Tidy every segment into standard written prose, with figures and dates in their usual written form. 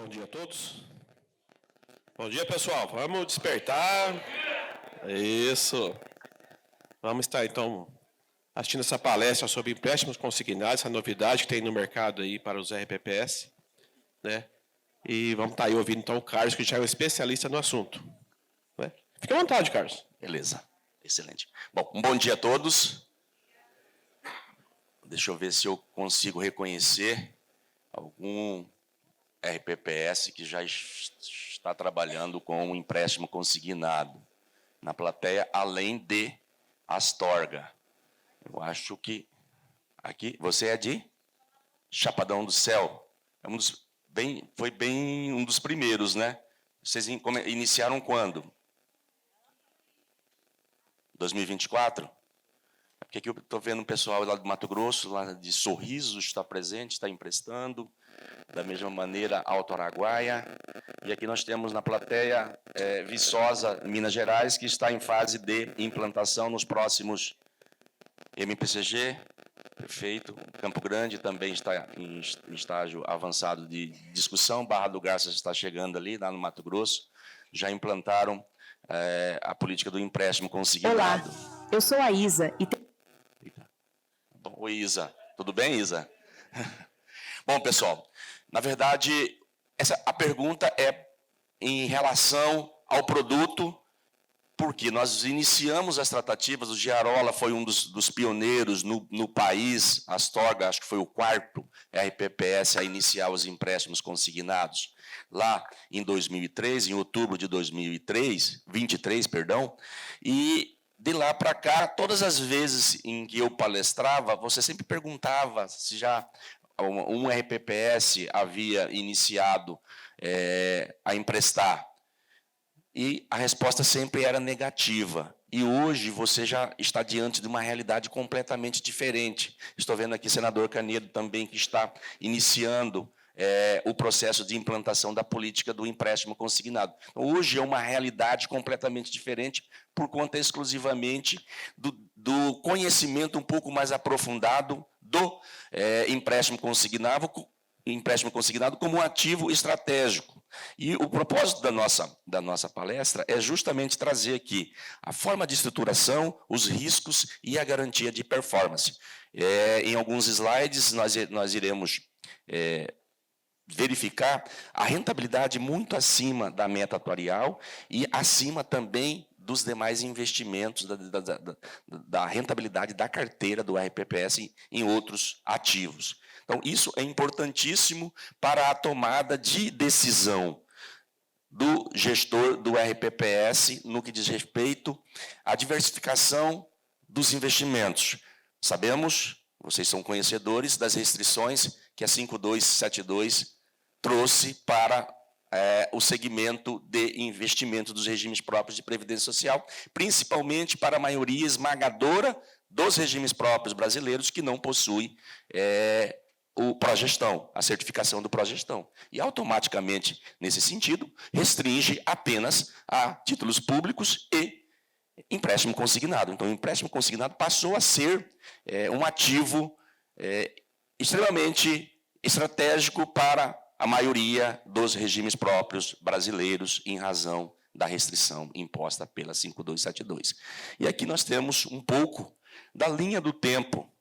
Bom dia a todos. Bom dia, pessoal. Vamos despertar. Isso. Vamos estar, então, assistindo essa palestra sobre empréstimos consignados, essa novidade que tem no mercado aí para os RPPS, né? E vamos estar aí ouvindo, então, o Carlos, que já é um especialista no assunto. Né? Fique à vontade, Carlos. Beleza. Excelente. Bom, um bom dia a todos. Deixa eu ver se eu consigo reconhecer algum RPPS que já está trabalhando com um empréstimo consignado na plateia, além de Astorga. Eu acho que aqui você é de Chapadão do Céu. É foi bem um dos primeiros, né? Vocês iniciaram quando? 2024? Porque aqui eu estou vendo um pessoal lá do Mato Grosso, lá de Sorriso, está presente, está emprestando. Da mesma maneira, Alto Araguaia. E aqui nós temos na plateia Viçosa, Minas Gerais, que está em fase de implantação nos próximos MPCG. Perfeito. Campo Grande também está em estágio avançado de discussão. Barra do Garças está chegando ali, lá no Mato Grosso. Já implantaram a política do empréstimo consignado. Olá, eu sou a Isa. Bom, oi, Isa. Tudo bem, Isa? Bom, pessoal, na verdade, a pergunta é em relação ao produto, porque nós iniciamos as tratativas, o Giarola foi um dos pioneiros no país, a Astorga, acho que foi o quarto RPPS a iniciar os empréstimos consignados, lá em 2003, em outubro de 2023, e de lá para cá, todas as vezes em que eu palestrava, você sempre perguntava se já um RPPS havia iniciado a emprestar. E a resposta sempre era negativa. E hoje você já está diante de uma realidade completamente diferente. Estou vendo aqui o senador Canedo também, que está iniciando o processo de implantação da política do empréstimo consignado. Então, hoje é uma realidade completamente diferente por conta exclusivamente do conhecimento um pouco mais aprofundado do empréstimo consignado como um ativo estratégico. E o propósito da nossa palestra é justamente trazer aqui a forma de estruturação, os riscos e a garantia de performance. Em alguns slides, nós iremos verificar a rentabilidade muito acima da meta atuarial e acima também dos demais investimentos, da rentabilidade da carteira do RPPS em outros ativos. Então, isso é importantíssimo para a tomada de decisão do gestor do RPPS no que diz respeito à diversificação dos investimentos. Sabemos, vocês são conhecedores das restrições que a 5272 trouxe para o segmento de investimento dos regimes próprios de previdência social, principalmente para a maioria esmagadora dos regimes próprios brasileiros que não possui o Progestão, a certificação do Progestão. E, automaticamente, nesse sentido, restringe apenas a títulos públicos e empréstimo consignado. Então, o empréstimo consignado passou a ser um ativo extremamente estratégico para a maioria dos regimes próprios brasileiros, em razão da restrição imposta pela 5272. E aqui nós temos um pouco da linha do tempo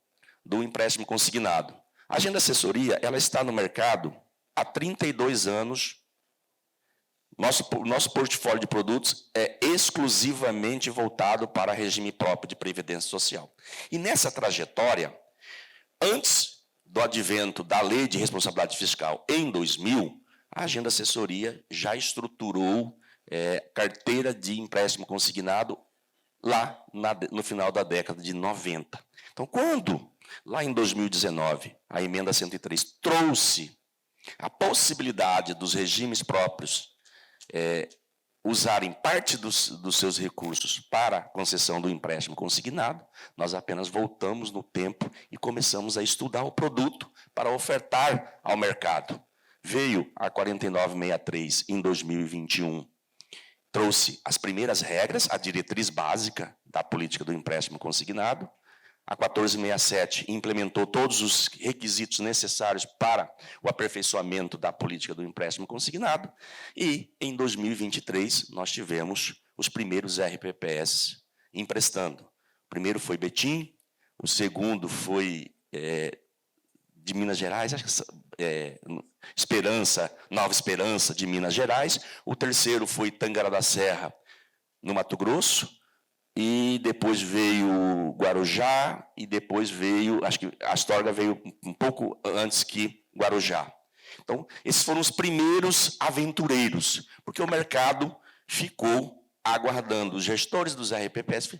do empréstimo consignado. A Agenda Assessoria ela está no mercado há 32 anos. Nosso portfólio de produtos é exclusivamente voltado para regime próprio de previdência social. E nessa trajetória, antes do advento da Lei de Responsabilidade Fiscal em 2000, a Agenda Assessoria já estruturou carteira de empréstimo consignado lá no final da década de 90. Então, quando, lá em 2019, a Emenda 103 trouxe a possibilidade dos regimes próprios usarem parte dos seus recursos para a concessão do empréstimo consignado, nós apenas voltamos no tempo e começamos a estudar o produto para ofertar ao mercado. Veio a 4963 em 2021, trouxe as primeiras regras, a diretriz básica da política do empréstimo consignado. a 1467 implementou todos os requisitos necessários para o aperfeiçoamento da política do empréstimo consignado, e em 2023 nós tivemos os primeiros RPPS emprestando. O primeiro foi Betim, o segundo foi de Minas Gerais, acho que Nova Esperança de Minas Gerais, o terceiro foi Tangará da Serra, no Mato Grosso, e depois veio Guarujá, e depois veio, acho que Astorga veio um pouco antes que Guarujá. Então, esses foram os primeiros aventureiros, porque o mercado ficou aguardando, os gestores dos RPPs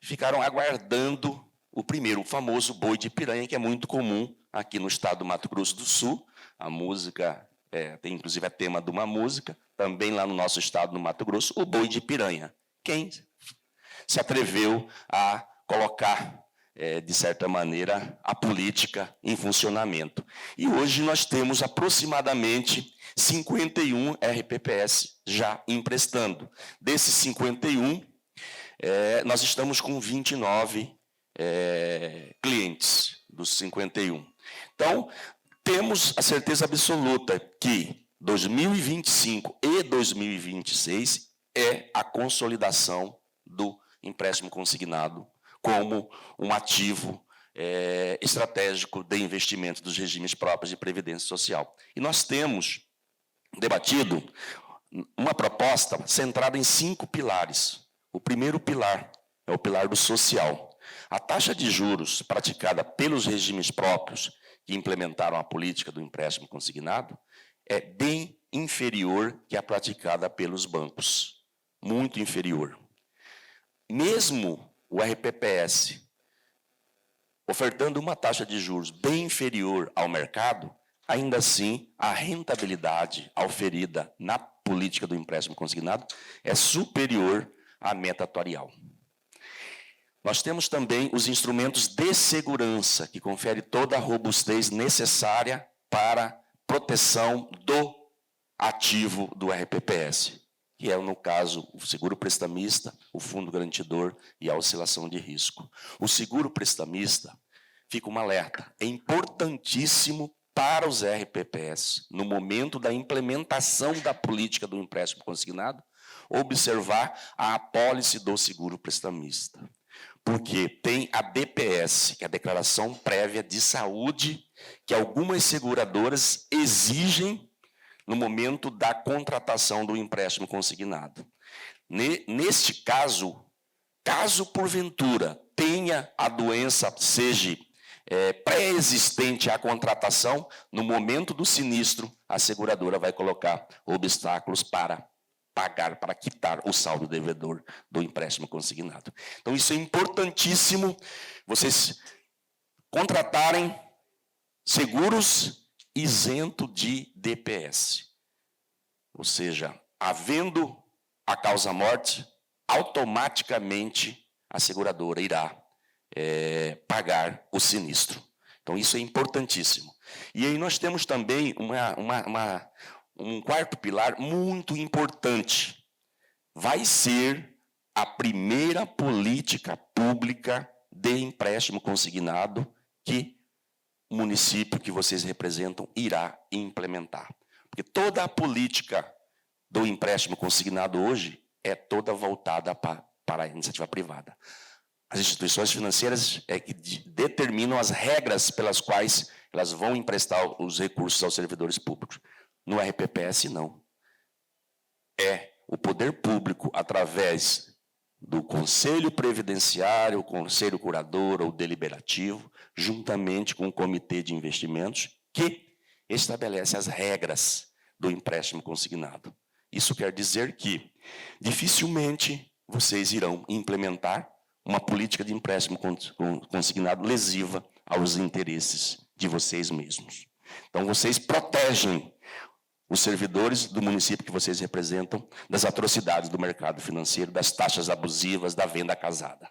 ficaram aguardando o primeiro, o famoso boi de piranha, que é muito comum aqui no estado do Mato Grosso do Sul. A música, tem inclusive tema de uma música, também lá no nosso estado, no Mato Grosso, o boi de piranha. Quem se atreveu a colocar, de certa maneira, a política em funcionamento. E hoje nós temos aproximadamente 51 RPPS já emprestando. Desses 51, nós estamos com 29 clientes dos 51. Então, temos a certeza absoluta que 2025 e 2026 é a consolidação do empréstimo consignado como um ativo estratégico de investimento dos regimes próprios de previdência social. E nós temos debatido uma proposta centrada em 5 pilares. O primeiro pilar é o pilar do social. A taxa de juros praticada pelos regimes próprios que implementaram a política do empréstimo consignado é bem inferior que a praticada pelos bancos. Muito inferior. Mesmo o RPPS ofertando uma taxa de juros bem inferior ao mercado, ainda assim, a rentabilidade oferida na política do empréstimo consignado é superior à meta atuarial. Nós temos também os instrumentos de segurança, que confere toda a robustez necessária para proteção do ativo do RPPS, que é, no caso, o seguro prestamista, o fundo garantidor e a oscilação de risco. O seguro prestamista, fica um alerta, é importantíssimo para os RPPS, no momento da implementação da política do empréstimo consignado, observar a apólice do seguro prestamista. Porque tem a DPS, que é a Declaração Prévia de Saúde, que algumas seguradoras exigem no momento da contratação do empréstimo consignado. Neste caso, caso porventura tenha a doença, seja pré-existente à contratação, no momento do sinistro, a seguradora vai colocar obstáculos para pagar, para quitar o saldo devedor do empréstimo consignado. Então, isso é importantíssimo, vocês contratarem seguros isento de DPS. Ou seja, havendo a causa-morte, automaticamente a seguradora irá pagar o sinistro. Então, isso é importantíssimo. E aí nós temos também um quarto pilar muito importante. Vai ser a primeira política pública de empréstimo consignado que o município que vocês representam irá implementar. Porque toda a política do empréstimo consignado hoje é toda voltada para a iniciativa privada. As instituições financeiras é que determinam as regras pelas quais elas vão emprestar os recursos aos servidores públicos. No RPPS, não. É o poder público, através do Conselho Previdenciário, o Conselho Curador ou Deliberativo, juntamente com o Comitê de Investimentos, que estabelece as regras do empréstimo consignado. Isso quer dizer que dificilmente vocês irão implementar uma política de empréstimo consignado lesiva aos interesses de vocês mesmos. Então, vocês protegem os servidores do município que vocês representam das atrocidades do mercado financeiro, das taxas abusivas, da venda casada.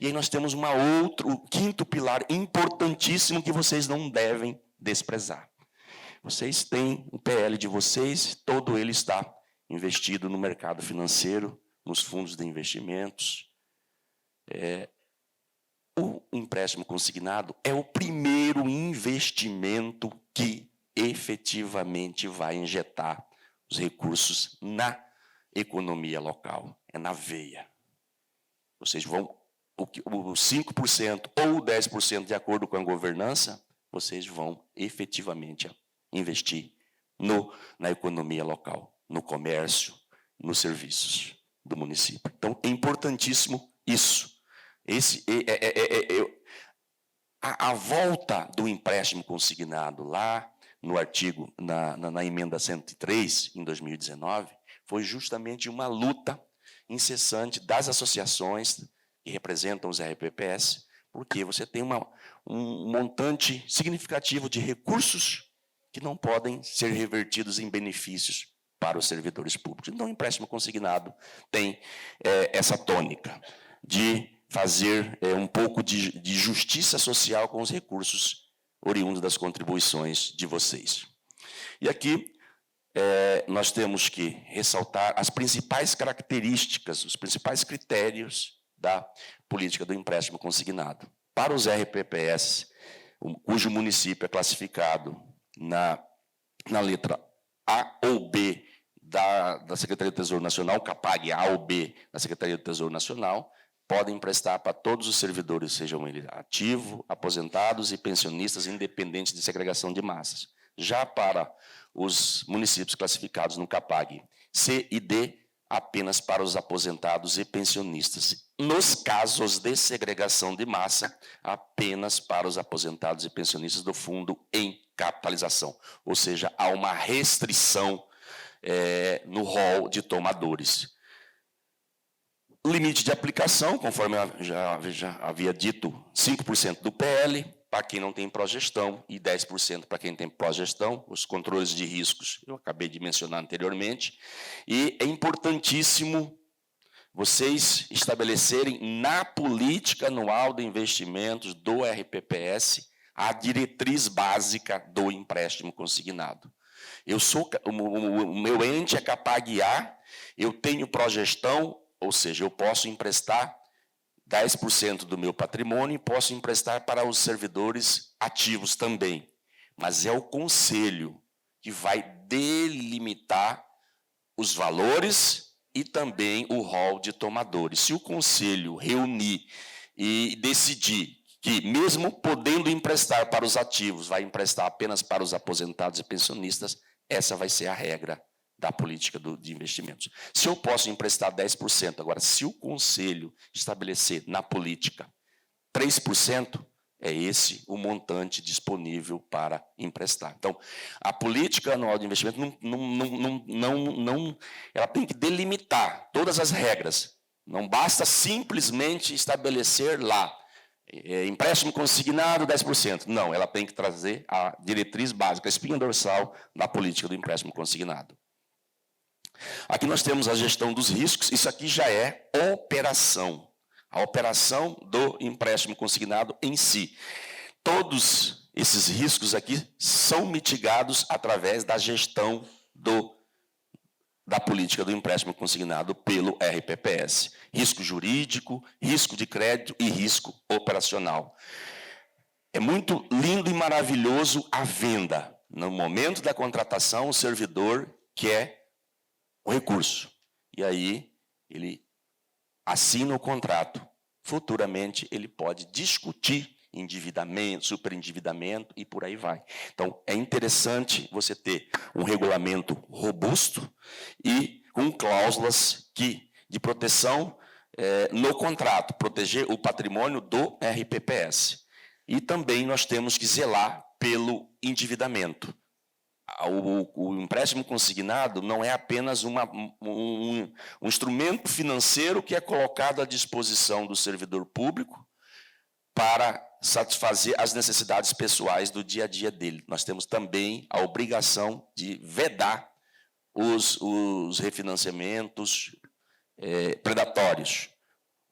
E aí nós temos o quinto pilar importantíssimo que vocês não devem desprezar. Vocês têm o PL de vocês, todo ele está investido no mercado financeiro, nos fundos de investimentos. o empréstimo consignado é o primeiro investimento que efetivamente vai injetar os recursos na economia local, é na veia. Vocês vão, os 5% ou 10%, de acordo com a governança, vocês vão efetivamente investir na economia local, no comércio, nos serviços do município. Então, é importantíssimo isso. A volta do empréstimo consignado lá no artigo, na emenda 103, em 2019, foi justamente uma luta incessante das associações que representam os RPPS, porque você tem um montante significativo de recursos que não podem ser revertidos em benefícios para os servidores públicos. Então, o empréstimo consignado tem essa tônica de fazer um pouco de justiça social com os recursos oriundos das contribuições de vocês. E aqui nós temos que ressaltar as principais características, os principais critérios da política do empréstimo consignado. Para os RPPS, cujo município é classificado na letra A ou B da Secretaria do Tesouro Nacional, CAPAG A ou B da Secretaria do Tesouro Nacional, podem emprestar para todos os servidores, sejam eles ativos, aposentados e pensionistas, independentes de segregação de massas. Já para os municípios classificados no CAPAG C e D, apenas para os aposentados e pensionistas. Nos casos de segregação de massa, apenas para os aposentados e pensionistas do fundo em capitalização. Ou seja, há uma restrição no rol de tomadores. Limite de aplicação, conforme eu já havia dito, 5% do PL, para quem não tem progestão, e 10% para quem tem progestão, os controles de riscos, eu acabei de mencionar anteriormente. E é importantíssimo vocês estabelecerem na política anual de investimentos do RPPS a diretriz básica do empréstimo consignado. O meu ente é CAPAG A, eu tenho progestão, ou seja, eu posso emprestar 10% do meu patrimônio e posso emprestar para os servidores ativos também. Mas é o conselho que vai delimitar os valores e também o rol de tomadores. Se o conselho reunir e decidir que, mesmo podendo emprestar para os ativos, vai emprestar apenas para os aposentados e pensionistas, essa vai ser a regra da política de investimentos. Se eu posso emprestar 10%, agora, se o conselho estabelecer na política 3%, é esse o montante disponível para emprestar. Então, a política anual de investimento ela tem que delimitar todas as regras. Não basta simplesmente estabelecer lá empréstimo consignado 10%. Não, ela tem que trazer a diretriz básica, a espinha dorsal da política do empréstimo consignado. Aqui nós temos a gestão dos riscos, isso aqui já é operação, a operação do empréstimo consignado em si. Todos esses riscos aqui são mitigados através da gestão da política do empréstimo consignado pelo RPPS. Risco jurídico, risco de crédito e risco operacional. É muito lindo e maravilhoso a venda. No momento da contratação, o servidor quer o recurso. E aí, ele assina o contrato. Futuramente, ele pode discutir endividamento, superendividamento e por aí vai. Então, é interessante você ter um regulamento robusto e com cláusulas de proteção no contrato, proteger o patrimônio do RPPS. E também nós temos que zelar pelo endividamento. O empréstimo consignado não é apenas um instrumento financeiro que é colocado à disposição do servidor público para satisfazer as necessidades pessoais do dia a dia dele. Nós temos também a obrigação de vedar os refinanciamentos predatórios,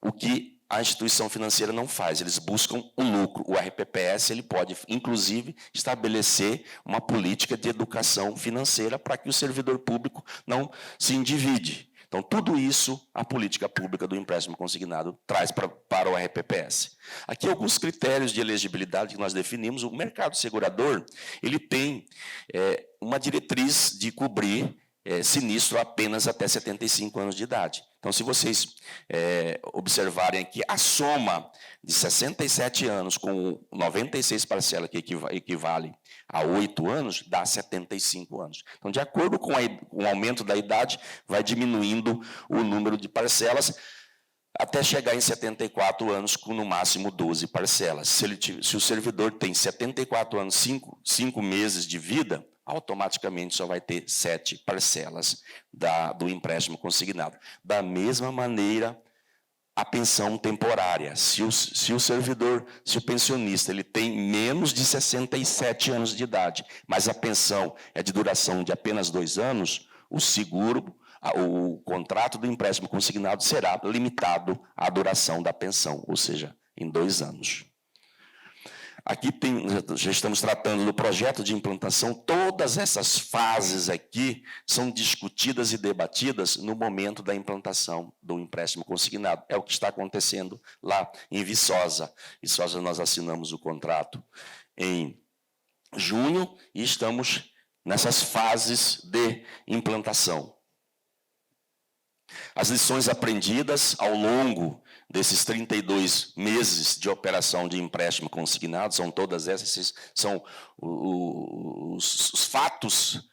o que a instituição financeira não faz, eles buscam o lucro. O RPPS ele pode, inclusive, estabelecer uma política de educação financeira para que o servidor público não se endivide. Então, Então, tudo isso a política pública do empréstimo consignado traz para o RPPS. Aqui alguns critérios de elegibilidade que nós definimos. O mercado segurador ele tem uma diretriz de cobrir sinistro apenas até 75 anos de idade. Então, se vocês observarem aqui, a soma de 67 anos com 96 parcelas, que equivale a 8 anos, dá 75 anos. Então, de acordo com o aumento da idade, vai diminuindo o número de parcelas, até chegar em 74 anos, com no máximo 12 parcelas. Se o servidor tem 74 anos, 5 meses de vida, automaticamente só vai ter 7 parcelas do empréstimo consignado. Da mesma maneira, a pensão temporária. Se o pensionista ele tem menos de 67 anos de idade, mas a pensão é de duração de apenas 2 anos, o contrato do empréstimo consignado será limitado à duração da pensão, ou seja, em 2 anos. Aqui já estamos tratando do projeto de implantação. Todas essas fases aqui são discutidas e debatidas no momento da implantação do empréstimo consignado. É o que está acontecendo lá em Viçosa. Viçosa, nós assinamos o contrato em junho e estamos nessas fases de implantação. As lições aprendidas ao longo desses 32 meses de operação de empréstimo consignado, são todas essas, são os fatos,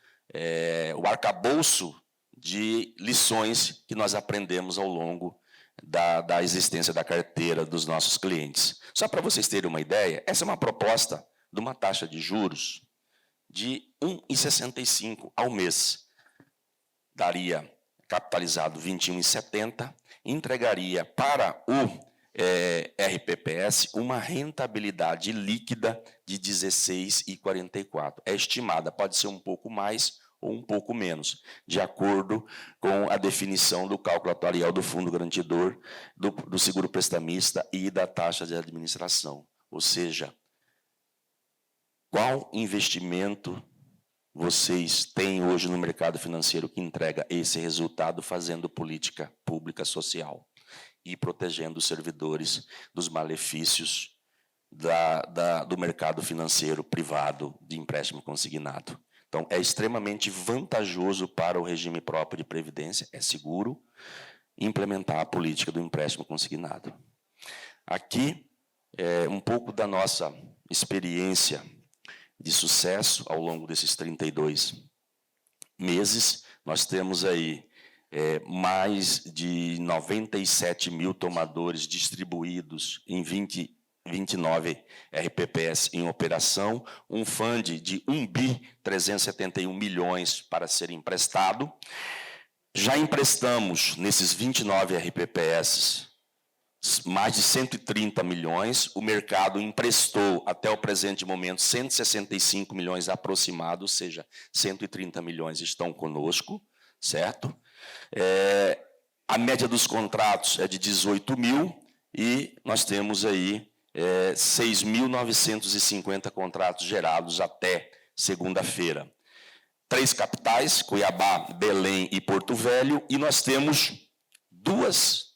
o arcabouço de lições que nós aprendemos ao longo da existência da carteira dos nossos clientes. Só para vocês terem uma ideia, essa é uma proposta de uma taxa de juros de 1,65 ao mês. Daria capitalizado 21,70, entregaria para o RPPS uma rentabilidade líquida de 16,44. É estimada, pode ser um pouco mais ou um pouco menos, de acordo com a definição do cálculo atuarial do fundo garantidor, do seguro prestamista e da taxa de administração. Ou seja, qual investimento vocês têm hoje no mercado financeiro que entrega esse resultado fazendo política pública social e protegendo os servidores dos malefícios do mercado financeiro privado de empréstimo consignado? Então, é extremamente vantajoso para o regime próprio de previdência, é seguro, implementar a política do empréstimo consignado. Aqui, um pouco da nossa experiência de sucesso ao longo desses 32 meses. Nós temos aí mais de 97 mil tomadores distribuídos em 29 RPPS em operação, um fund de 1.371 bilhões para ser emprestado. Já emprestamos nesses 29 RPPS mais de 130 milhões, o mercado emprestou até o presente momento 165 milhões aproximados, ou seja, 130 milhões estão conosco, certo? A média dos contratos é de 18 mil e nós temos aí 6.950 contratos gerados até segunda-feira. 3 capitais, Cuiabá, Belém e Porto Velho, e nós temos 2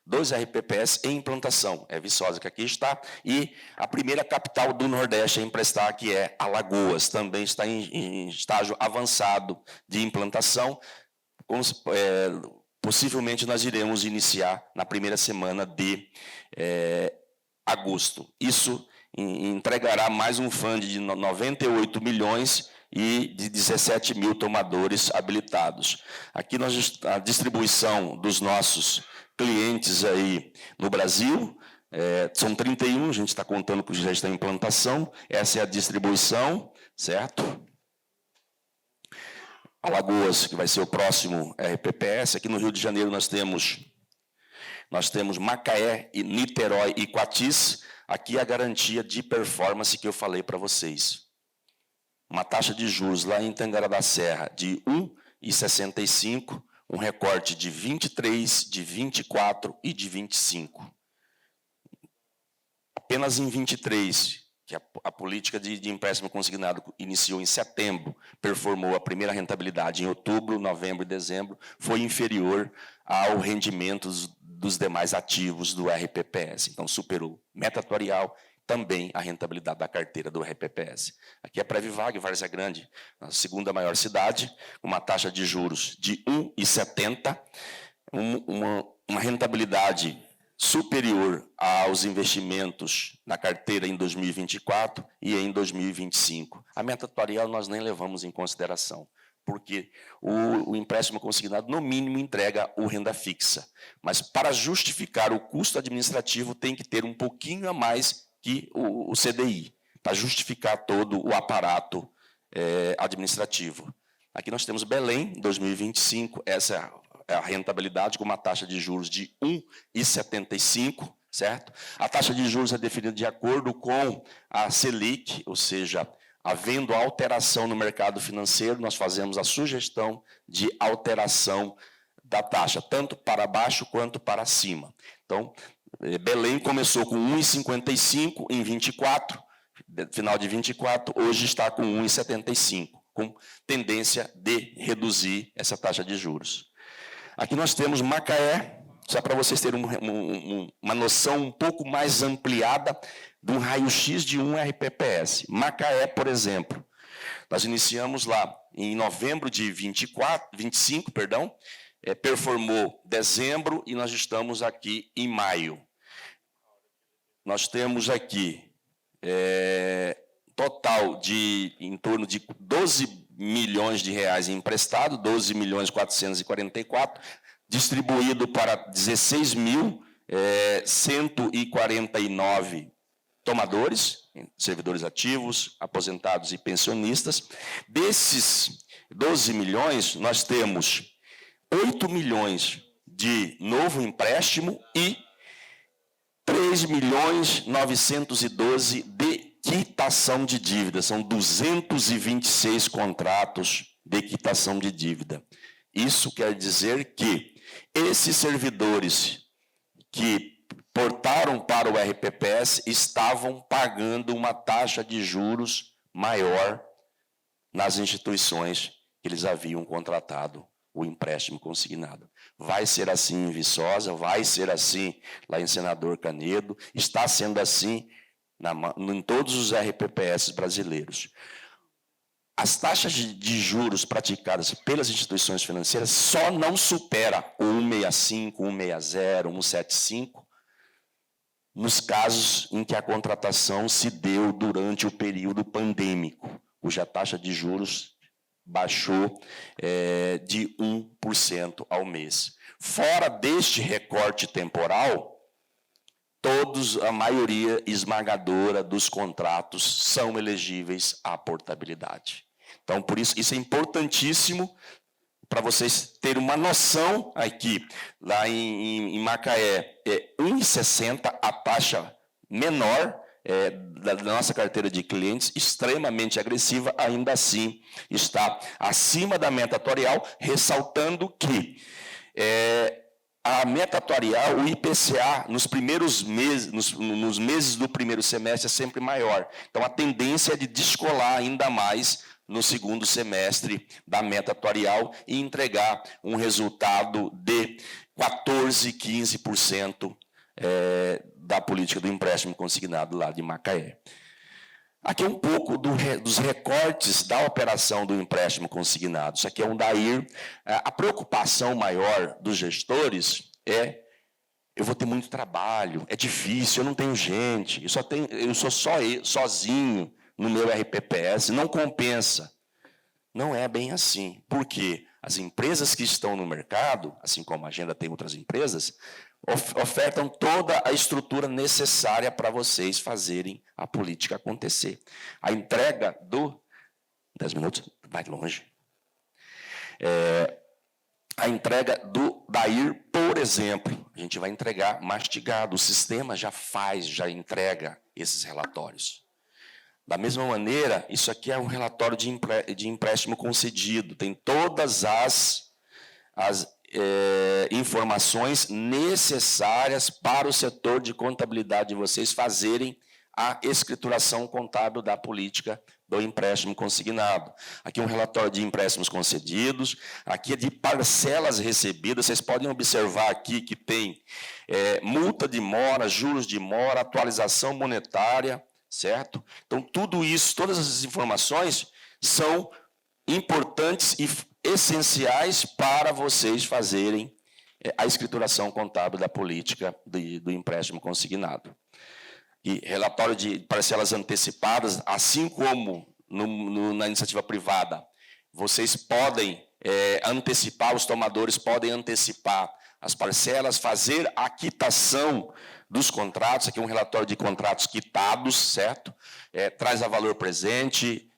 RPPS em implantação, Viçosa, que aqui está, e a primeira capital do Nordeste a emprestar, que é Alagoas, também está em estágio avançado de implantação. Possivelmente nós iremos iniciar na primeira semana de agosto. Isso entregará mais um fundo de 98 milhões e de 17 mil tomadores habilitados. Aqui a distribuição dos nossos clientes aí no Brasil, são 31, a gente está contando que já está em implantação, essa é a distribuição, certo? Alagoas, que vai ser o próximo RPPS, aqui no Rio de Janeiro nós temos Macaé, Niterói e Quatis, aqui a garantia de performance que eu falei para vocês. Uma taxa de juros lá em Tangará da Serra de 1,65, um recorte de 23, de 24 e de 25. Apenas em 23, que a política de empréstimo consignado iniciou em setembro, performou a primeira rentabilidade em outubro, novembro e dezembro, foi inferior ao rendimento dos demais ativos do RPPS. Então, superou meta atuarial, também a rentabilidade da carteira do RPPS. Aqui é Previvag, Várzea Grande, a segunda maior cidade, uma taxa de juros de 1,70, uma rentabilidade superior aos investimentos na carteira em 2024 e em 2025. A meta atuarial nós nem levamos em consideração, porque o empréstimo consignado, no mínimo, entrega o renda fixa. Mas, para justificar o custo administrativo, tem que ter um pouquinho a mais que o CDI, para justificar todo o aparato administrativo. Aqui nós temos Belém, 2025, essa é a rentabilidade com uma taxa de juros de 1,75, certo? A taxa de juros é definida de acordo com a Selic, ou seja, havendo alteração no mercado financeiro, nós fazemos a sugestão de alteração da taxa, tanto para baixo quanto para cima. Então, Belém começou com 1,55 em 24, final de 24, hoje está com 1,75, com tendência de reduzir essa taxa de juros. Aqui nós temos Macaé, só para vocês terem uma noção um pouco mais ampliada de um raio-x de um RPPS. Macaé, por exemplo, nós iniciamos lá em novembro de 25, performou dezembro e nós estamos aqui em maio. Nós temos aqui total de em torno de 12 milhões de reais emprestado, 12.444, distribuído para 16.149 tomadores, servidores ativos, aposentados e pensionistas. Desses 12 milhões, nós temos 8 milhões de novo empréstimo e 3.912 de quitação de dívida. São 226 contratos de quitação de dívida. Isso quer dizer que esses servidores que portaram para o RPPS estavam pagando uma taxa de juros maior nas instituições que eles haviam contratado o empréstimo consignado. Vai ser assim em Viçosa, vai ser assim lá em Senador Canedo, está sendo assim em todos os RPPS brasileiros. As taxas de juros praticadas pelas instituições financeiras só não supera o 1,65, 1,60, 1,75 nos casos em que a contratação se deu durante o período pandêmico, cuja taxa de juros baixou de 1% ao mês. Fora deste recorte temporal, a maioria esmagadora dos contratos são elegíveis à portabilidade. Então, por isso é importantíssimo para vocês terem uma noção aqui. Lá em Macaé, 1,60 a taxa menor da nossa carteira de clientes, extremamente agressiva, ainda assim está acima da meta atuarial, ressaltando que a meta atuarial, o IPCA, nos primeiros meses, nos meses do primeiro semestre, é sempre maior. Então, a tendência é de descolar ainda mais no segundo semestre da meta atuarial e entregar um resultado de 14%, 15% da política do empréstimo consignado lá de Macaé. Aqui é um pouco dos recortes da operação do empréstimo consignado. Isso aqui é um DAIR. A preocupação maior dos gestores eu vou ter muito trabalho, é difícil, eu não tenho gente, eu sou sozinho no meu RPPS, não compensa. Não é bem assim. Por quê? As empresas que estão no mercado, assim como a Agenda tem outras empresas, ofertam toda a estrutura necessária para vocês fazerem a política acontecer. A entrega 10 minutos, vai longe. A entrega do DAIR, por exemplo, a gente vai entregar mastigado. O sistema já entrega esses relatórios. Da mesma maneira, isso aqui é um relatório de empréstimo concedido. Tem todas as informações necessárias para o setor de contabilidade de vocês fazerem a escrituração contábil da política do empréstimo consignado. Aqui um relatório de empréstimos concedidos, aqui é de parcelas recebidas. Vocês podem observar aqui que tem multa de mora, juros de mora, atualização monetária, certo? Então, tudo isso, todas essas informações são importantes e essenciais para vocês fazerem a escrituração contábil da política do empréstimo consignado. E relatório de parcelas antecipadas, assim como na iniciativa privada, vocês podem antecipar, os tomadores podem antecipar as parcelas, fazer a quitação dos contratos. Aqui um relatório de contratos quitados, certo? Traz a valor presente,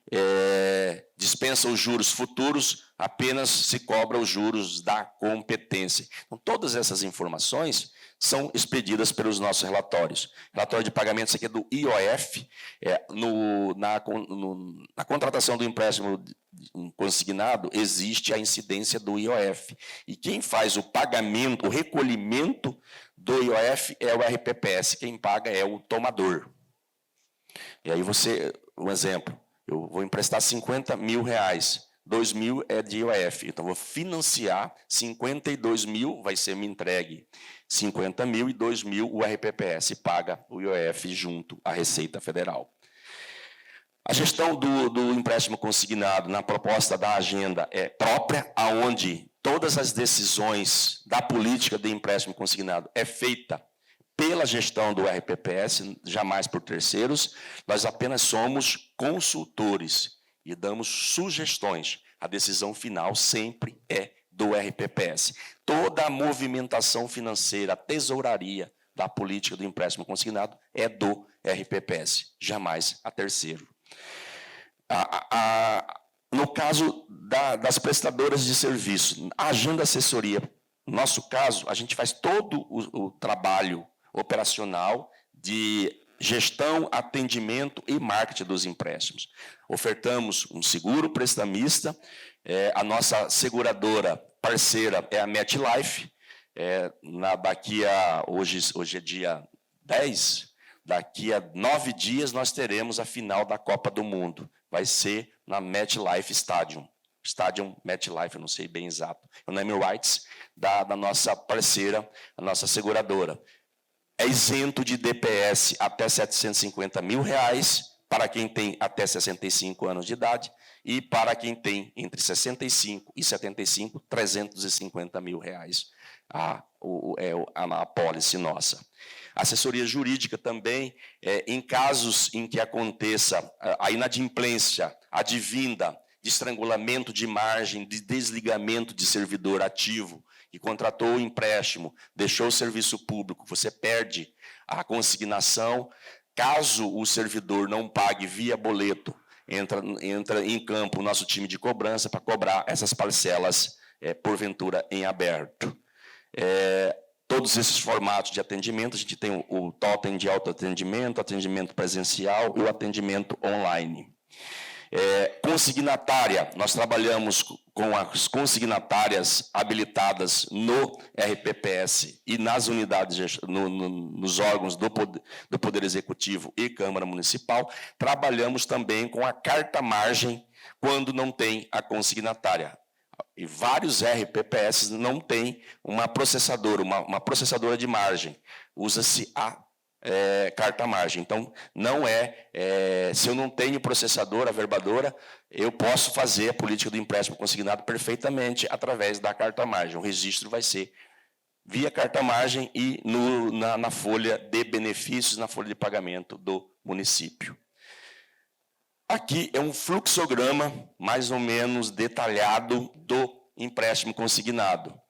dispensa os juros futuros, apenas se cobra os juros da competência. Então, todas essas informações são expedidas pelos nossos relatórios. Relatório de pagamentos aqui é do IOF, na contratação do empréstimo consignado, existe a incidência do IOF. E quem faz o pagamento, o recolhimento do IOF é o RPPS, quem paga é o tomador. E aí um exemplo, eu vou emprestar 50 mil reais, 2 mil é de IOF, então vou financiar 52 mil, vai ser me entregue 50 mil e 2 mil o RPPS paga o IOF junto à Receita Federal. A gestão do empréstimo consignado na proposta da agenda é própria, aonde todas as decisões da política de empréstimo consignado é feita pela gestão do RPPS, jamais por terceiros. Nós apenas somos consultores e damos sugestões. A decisão final sempre é do RPPS. Toda a movimentação financeira, a tesouraria da política do empréstimo consignado é do RPPS, jamais a terceiro. No caso das prestadoras de serviço, a agenda assessoria, no nosso caso, a gente faz todo o trabalho operacional de gestão, atendimento e marketing dos empréstimos. Ofertamos um seguro prestamista, a nossa seguradora parceira é a MetLife, hoje é dia 10, daqui a 9 dias nós teremos a final da Copa do Mundo. Vai ser na MetLife Stadium. Stadium MetLife, eu não sei bem exato. É o name rights da nossa parceira, a nossa seguradora. É isento de DPS até 750 mil reais para quem tem até 65 anos de idade e para quem tem entre 65 e 75, 350 mil reais a apólice nossa. Assessoria jurídica também, em casos em que aconteça a inadimplência advinda de estrangulamento de margem, de desligamento de servidor ativo, que contratou o empréstimo, deixou o serviço público, você perde a consignação. Caso o servidor não pague via boleto, entra em campo o nosso time de cobrança para cobrar essas parcelas, porventura, em aberto. Todos esses formatos de atendimento, a gente tem o totem de autoatendimento, atendimento presencial e o atendimento online. Consignatária, nós trabalhamos com as consignatárias habilitadas no RPPS e nas unidades, nos órgãos do Poder Executivo e Câmara Municipal. Trabalhamos também com a carta-margem quando não tem a consignatária. E vários RPPS não têm uma processadora, uma processadora de margem. Usa-se a carta-margem. Então, se eu não tenho processadora, verbadora, eu posso fazer a política do empréstimo consignado perfeitamente através da carta-margem. O registro vai ser via carta-margem e na folha de benefícios, na folha de pagamento do município. Aqui é um fluxograma mais ou menos detalhado do empréstimo consignado.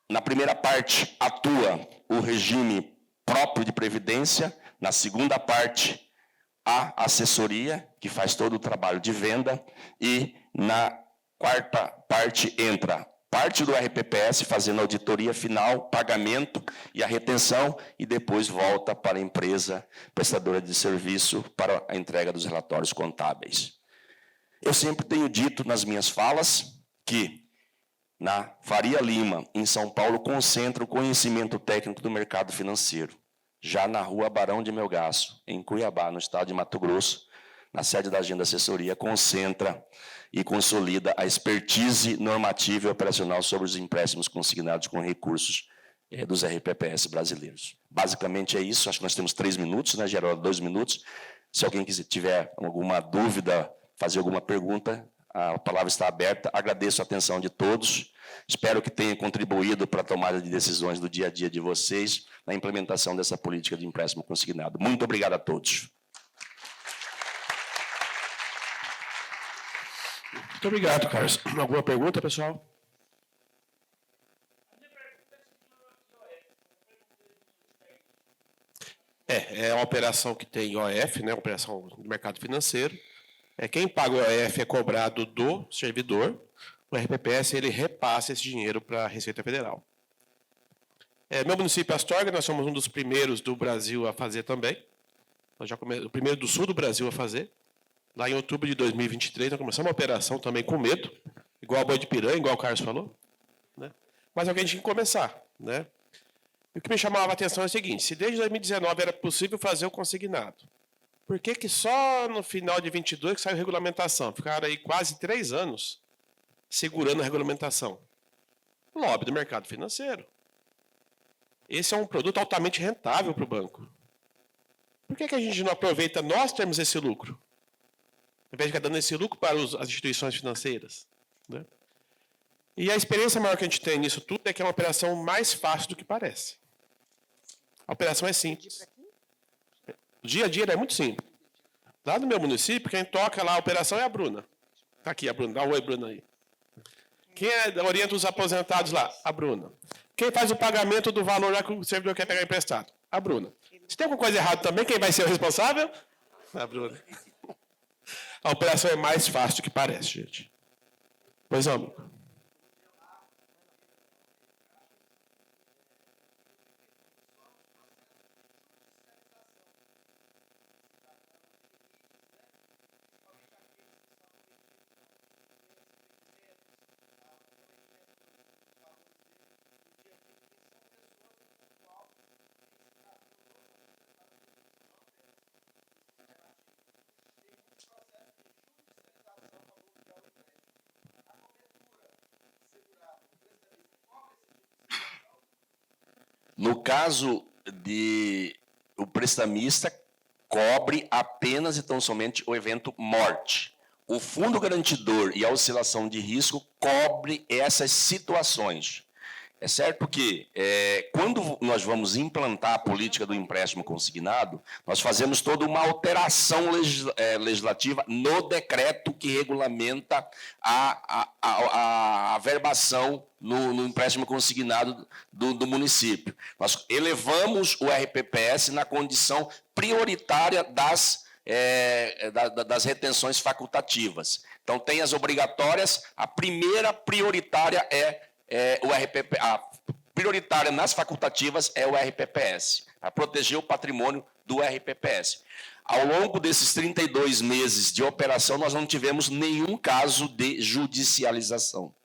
Na primeira parte, atua o regime próprio de previdência. Na segunda parte, a assessoria, que faz todo o trabalho de venda. E na quarta parte, entra parte do RPPS, fazendo a auditoria final, pagamento e a retenção, e depois volta para a empresa prestadora de serviço para a entrega dos relatórios contábeis. Eu sempre tenho dito nas minhas falas que na Faria Lima, em São Paulo, concentra o conhecimento técnico do mercado financeiro. já na rua Barão de Melgaço, em Cuiabá, no estado de Mato Grosso, na sede da Agenda Assessoria, concentra e consolida a expertise normativa e operacional sobre os empréstimos consignados com recursos dos RPPS brasileiros. Basicamente é isso, acho que nós temos 3 minutos, né, Geraldo? 2 minutos. Se alguém tiver alguma dúvida, fazer alguma pergunta, a palavra está aberta. Agradeço a atenção de todos. Espero que tenha contribuído para a tomada de decisões do dia a dia de vocês na implementação dessa política de empréstimo consignado. Muito obrigado a todos. Muito obrigado, Carlos. Alguma pergunta, pessoal? É uma operação que tem IOF, né, operação do mercado financeiro. Quem paga o IOF é cobrado do servidor. O RPPS ele repassa esse dinheiro para a Receita Federal. Meu município, Astorga, nós somos um dos primeiros do Brasil a fazer também. O primeiro do sul do Brasil a fazer. Lá em outubro de 2023, nós começamos uma operação também com medo, igual a Boi de Piranha, igual o Carlos falou. Né? Mas alguém tinha que começar. Né? E o que me chamava a atenção é o seguinte, se desde 2019 era possível fazer o consignado, por que só no final de 22 que saiu a regulamentação? Ficaram aí quase 3 anos segurando a regulamentação. Lobby do mercado financeiro. Esse é um produto altamente rentável para o banco. Por que a gente não aproveita nós termos esse lucro? Ao invés de ficar dando esse lucro para as instituições financeiras. Né? E a experiência maior que a gente tem nisso tudo é que é uma operação mais fácil do que parece. A operação é simples. O dia a dia é muito simples. Lá no meu município, quem toca lá a operação é a Bruna. Está aqui a Bruna, dá um oi, Bruna, aí. Quem orienta os aposentados lá? A Bruna. Quem faz o pagamento do valor lá que o servidor quer pegar emprestado? A Bruna. Se tem alguma coisa errada também, quem vai ser o responsável? A Bruna. A operação é mais fácil do que parece, gente. Pois não, amigo. No caso de o prestamista cobre apenas e tão somente o evento morte. O fundo garantidor e a oscilação de risco cobre essas situações. É certo que, quando nós vamos implantar a política do empréstimo consignado, nós fazemos toda uma alteração legislativa no decreto que regulamenta a verbação no empréstimo consignado do município. Nós elevamos o RPPS na condição prioritária das retenções facultativas. Então, tem as obrigatórias, a primeira prioritária o RPP, a prioritária nas facultativas é o RPPS, para proteger o patrimônio do RPPS. Ao longo desses 32 meses de operação, nós não tivemos nenhum caso de judicialização.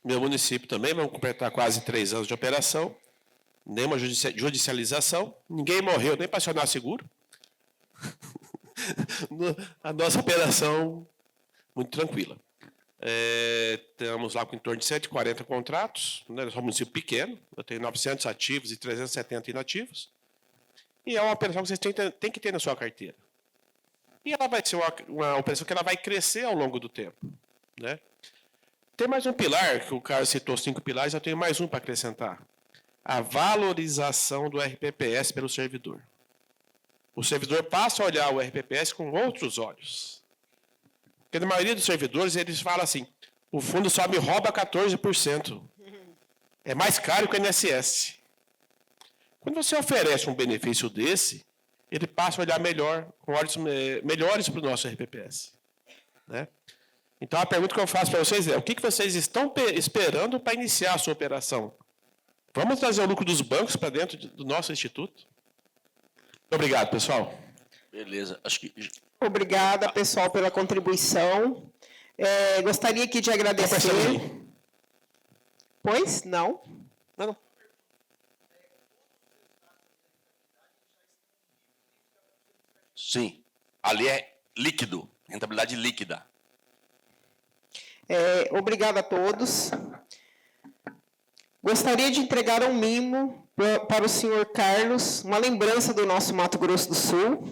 Meu município também, vamos completar quase 3 anos de operação, nenhuma judicialização, ninguém morreu nem para acionar seguro. A nossa operação, muito tranquila. Estamos lá com em torno de 140 contratos, né? Nós somos um município pequeno, eu tenho 900 ativos e 370 inativos, e é uma operação que vocês têm que ter na sua carteira. E ela vai ser uma operação que ela vai crescer ao longo do tempo. Né? Tem mais um pilar, que o Carlos citou 5 pilares, eu tenho mais um para acrescentar. A valorização do RPPS pelo servidor. O servidor passa a olhar o RPPS com outros olhos. Porque na maioria dos servidores, eles falam assim, o fundo só me rouba 14%. É mais caro que o INSS. Quando você oferece um benefício desse, ele passa a olhar melhor, com olhos melhores para o nosso RPPS. Né? Então, a pergunta que eu faço para vocês é, o que vocês estão esperando para iniciar a sua operação? Vamos trazer o lucro dos bancos para dentro do nosso instituto? Obrigado, pessoal. Beleza, acho que... Obrigada, pessoal, pela contribuição. Gostaria aqui de agradecer. Pois? Não? Não. Sim. Ali é líquido, rentabilidade líquida. Obrigada a todos. Gostaria de entregar um mimo para o senhor Carlos, uma lembrança do nosso Mato Grosso do Sul.